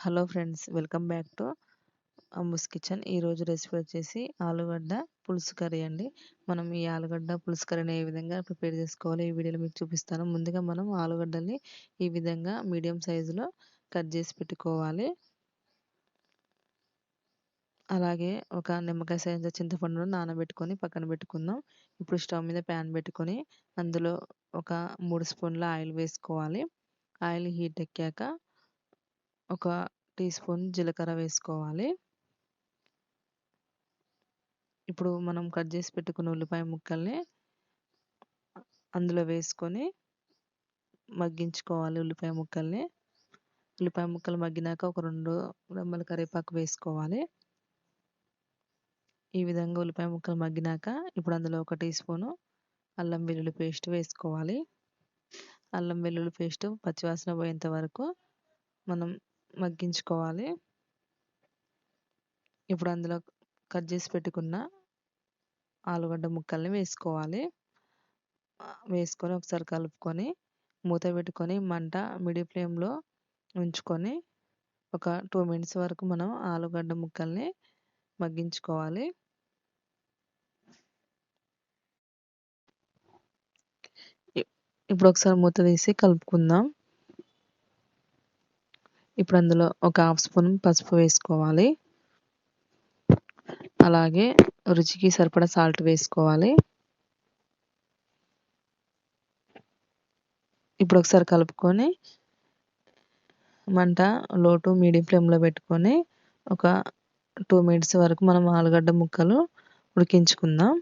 Hello friends, welcome back to Ammu's kitchen. ఈరోజు recipe వచ్చేసి ఆలుగడ్డ పులుసు కర్రీ అండి. మనం ఈ ఆలుగడ్డ పులుసు కర్రీని ఏ విధంగా ప్రిపేర్ చేసుకోవాలో ఈ వీడియోలో మీకు చూపిస్తాను. ముందుగా మనం ఆలుగడ్డల్ని ఈ విధంగా మీడియం సైజులో కట్ చేసి పెట్టుకోవాలి. అలాగే ఒక నిమ్మకాయ సైజు చింతపండును నానబెట్టుకొని పక్కన పెట్టుకుందాం. ఇప్పుడు స్టవ్ మీద ప్యాన్ పెట్టుకొని అందులో ఒక 3 స్పూన్ల ఆయిల్ వేసుకోవాలి. ఆయిల్ హీట్ ఎక్కాక ఒక టీ స్పూన్ జీలకర్ర వేసుకోవాలి. ఇప్పుడు మనం కట్ చేసి పెట్టుకున్న ఉల్లిపాయ ముక్కల్ని అందులో వేసుకొని మగ్గించుకోవాలి. ఉల్లిపాయ ముక్కలు మగ్గినాక ఒక 2 రెమ్మల కరివేపాకు వేసుకోవాలి. ఈ విధంగా ఉల్లిపాయ ముక్కలు మగ్గినాక ఇప్పుడు అందులో ఒక టీ స్పూను అల్లం వెల్లుల్లి పేస్ట్ వేసుకోవాలి. అల్లం వెల్లుల్లి పేస్ట్ పచ్చివాసన పోయేంత వరకు మనం మగ్గించుకోవాలి. ఇప్పుడు అందులో కట్ చేసి పెట్టుకున్న ఆలుగడ్డ ముక్కల్ని వేసుకోవాలి. వేసుకొని ఒకసారి కలుపుకొని మూత పెట్టుకొని మంట మీడియం ఫ్లేమ్లో ఉంచుకొని ఒక 2 మినిట్స్ వరకు మనం ఆలుగడ్డ ముక్కల్ని మగ్గించుకోవాలి. ఇప్పుడు ఒకసారి మూత తీసి కలుపుకుందాం. ఇప్పుడు అందులో ఒక హాఫ్ స్పూన్ పసుపు వేసుకోవాలి. అలాగే రుచికి సరిపడా సాల్ట్ వేసుకోవాలి. ఇప్పుడు ఒకసారి కలుపుకొని మంట లో టు మీడియం ఫ్లేమ్లో పెట్టుకొని ఒక 2 మినిట్స్ వరకు మనం ఆలుగడ్డ ముక్కలు ఉడికించుకుందాం.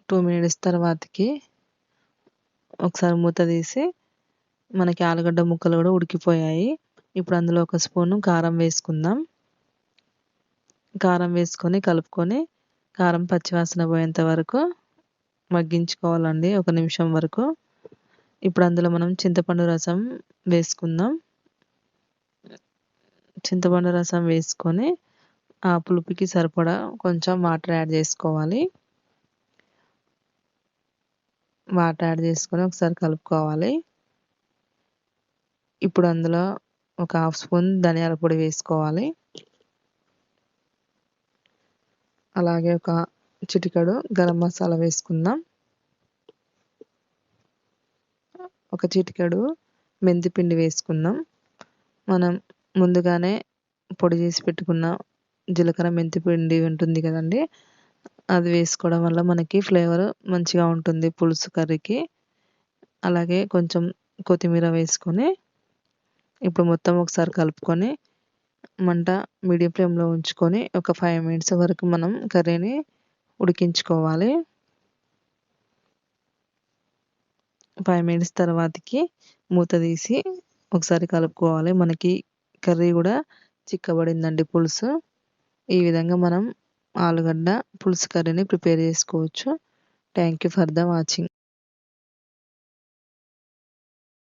2 మినిట్స్ తర్వాతకి ఒకసారి మూత తీసి మనకి ఆలుగడ్డ ముక్కలు కూడా ఉడికిపోయాయి. ఇప్పుడు అందులో ఒక స్పూను కారం వేసుకుందాం. కారం వేసుకొని కలుపుకొని కారం పచ్చివాసన పోయేంత వరకు మగ్గించుకోవాలండి, 1 నిమిషం వరకు. ఇప్పుడు అందులో మనం చింతపండు రసం వేసుకుందాం. చింతపండు రసం వేసుకొని ఆ పులుపుకి సరిపడా కొంచెం వాటర్ యాడ్ చేసుకోవాలి. వాటర్ యాడ్ చేసుకొని ఒకసారి కలుపుకోవాలి. ఇప్పుడు అందులో ఒక హాఫ్ స్పూన్ ధనియాల పొడి వేసుకోవాలి. అలాగే ఒక చిటికెడు గరం మసాలా వేసుకుందాం. ఒక చిటికెడు మెంతి పిండి వేసుకుందాం. మనం ముందుగానే పొడి చేసి పెట్టుకున్న జీలకర్ర మెంతి పిండి ఉంటుంది కదండి, అది వేసుకోవడం వల్ల మనకి ఫ్లేవర్ మంచిగా ఉంటుంది పులుసు కర్రీకి. అలాగే కొంచెం కొత్తిమీర వేసుకొని ఇప్పుడు మొత్తం ఒకసారి కలుపుకొని మంట మీడియం ఫ్లేమ్లో ఉంచుకొని ఒక 5 మినిట్స్ వరకు మనం కర్రీని ఉడికించుకోవాలి. 5 మినిట్స్ తర్వాతకి మూత తీసి ఒకసారి కలుపుకోవాలి. మనకి కర్రీ కూడా చిక్కబడిందండి పులుసు. ఈ విధంగా మనం ఆలుగడ్డ పులుసు కర్రీని ప్రిపేర్ చేసుకోవచ్చు. Thank you for the watching.